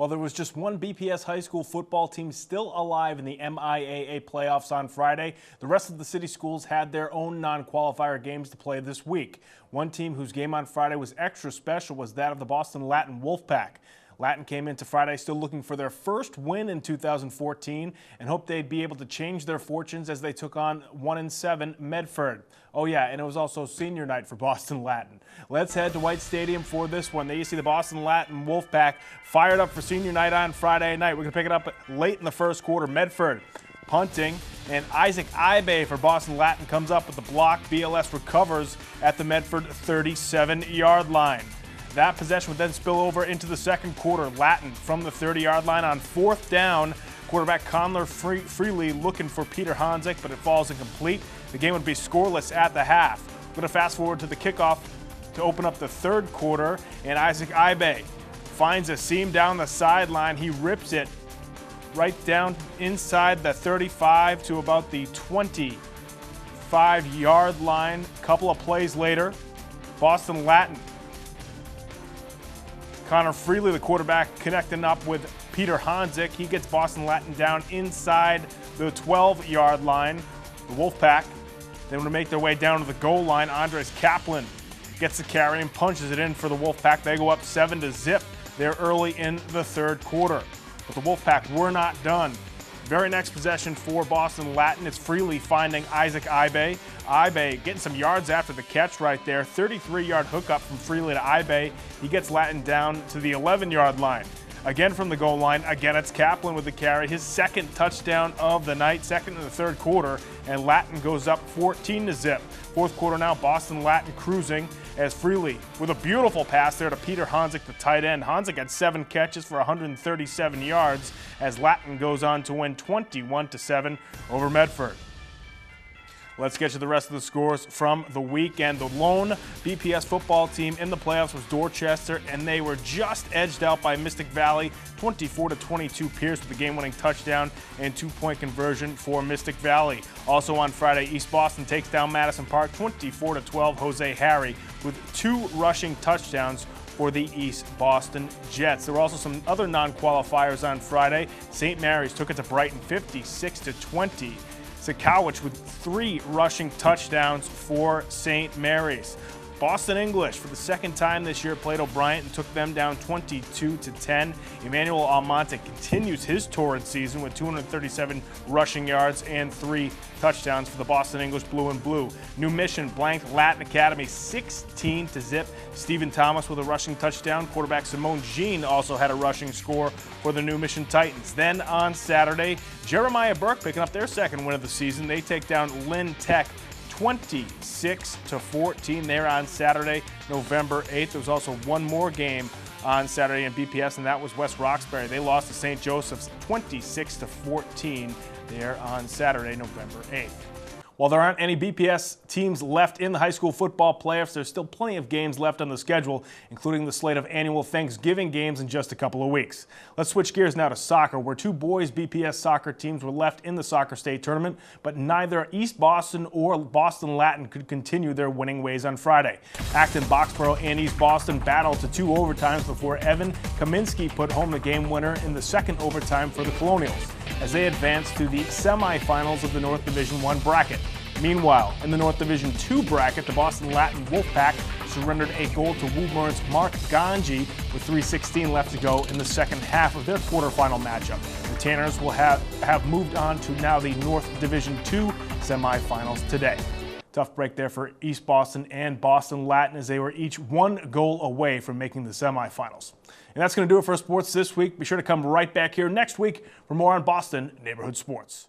Well, there was just one BPS high school football team still alive in the MIAA playoffs on Friday. The rest of the city schools had their own non-qualifier games to play this week. One team whose game on Friday was extra special was that of the Boston Latin Wolfpack. Latin came into Friday still looking for their first win in 2014 and hoped they'd be able to change their fortunes as they took on 1-7 Medford. Oh yeah, and it was also senior night for Boston Latin. Let's head to White Stadium for this one. There you see the Boston Latin Wolfpack fired up for senior night on Friday night. We're going to pick it up late in the first quarter. Medford punting, and Isaac Ibe for Boston Latin comes up with the block. BLS recovers at the Medford 37-yard line. That possession would then spill over into the second quarter. Latin from the 30-yard line on fourth down. Quarterback Conler Freely looking for Peter Hanzik, but it falls incomplete. The game would be scoreless at the half. We're going to fast forward to the kickoff to open up the third quarter, and Isaac Ibe finds a seam down the sideline. He rips it right down inside the 35 to about the 25-yard line. A couple of plays later, Boston Latin. Connor Freely, the quarterback, connecting up with Peter Hanzik. He gets Boston Latin down inside the 12-yard line. The Wolfpack, they want to make their way down to the goal line. Andres Kaplan gets the carry and punches it in for the Wolfpack. They go up 7-0 there early in the third quarter. But the Wolfpack were not done. Very next possession for Boston Latin, it's Freely finding Isaac Ibe. Ibe getting some yards after the catch right there. 33-yard hookup from Freely to Ibe. He gets Latin down to the 11-yard line. Again from the goal line, again it's Kaplan with the carry. His second touchdown of the night, second in the third quarter, and Latin goes up 14-0. Fourth quarter now, Boston Latin cruising as Freely with a beautiful pass there to Peter Hanzik, the tight end. Hanzik had 7 catches for 137 yards as Latin goes on to win 21-7 over Medford. Let's get you the rest of the scores from the weekend. The lone BPS football team in the playoffs was Dorchester, and they were just edged out by Mystic Valley, 24-22. Pierce with the game-winning touchdown and 2-point conversion for Mystic Valley. Also on Friday, East Boston takes down Madison Park, 24-12. Jose Harry with 2 rushing touchdowns for the East Boston Jets. There were also some other non-qualifiers on Friday. St. Mary's took it to Brighton, 56-20. Sakowicz with 3 rushing touchdowns for St. Mary's. Boston English, for the second time this year, played O'Brien and took them down 22-10. Emmanuel Almonte continues his torrid season with 237 rushing yards and 3 touchdowns for the Boston English Blue and Blue. New Mission blanked Latin Academy 16-0. Stephen Thomas with a rushing touchdown. Quarterback Simone Jean also had a rushing score for the New Mission Titans. Then on Saturday, Jeremiah Burke picking up their second win of the season. They take down Lynn Tech 26-14 there on Saturday, November 8th. There was also one more game on Saturday in BPS, and that was West Roxbury. They lost to St. Joseph's 26-14 there on Saturday, November 8th. While there aren't any BPS teams left in the high school football playoffs, there's still plenty of games left on the schedule, including the slate of annual Thanksgiving games in just a couple of weeks. Let's switch gears now to soccer, where 2 boys BPS soccer teams were left in the soccer state tournament, but neither East Boston or Boston Latin could continue their winning ways on Friday. Acton Boxborough and East Boston battled to 2 overtimes before Evan Kaminsky put home the game winner in the second overtime for the Colonials, as they advanced to the semifinals of the North Division I bracket. Meanwhile, in the North Division II bracket, the Boston Latin Wolfpack surrendered a goal to Woburn's Mark Ganji with 3:16 left to go in the second half of their quarterfinal matchup. The Tanners will have moved on to now the North Division II semifinals today. Tough break there for East Boston and Boston Latin, as they were each 1 goal away from making the semifinals. And that's going to do it for sports this week. Be sure to come right back here next week for more on Boston Neighborhood Sports.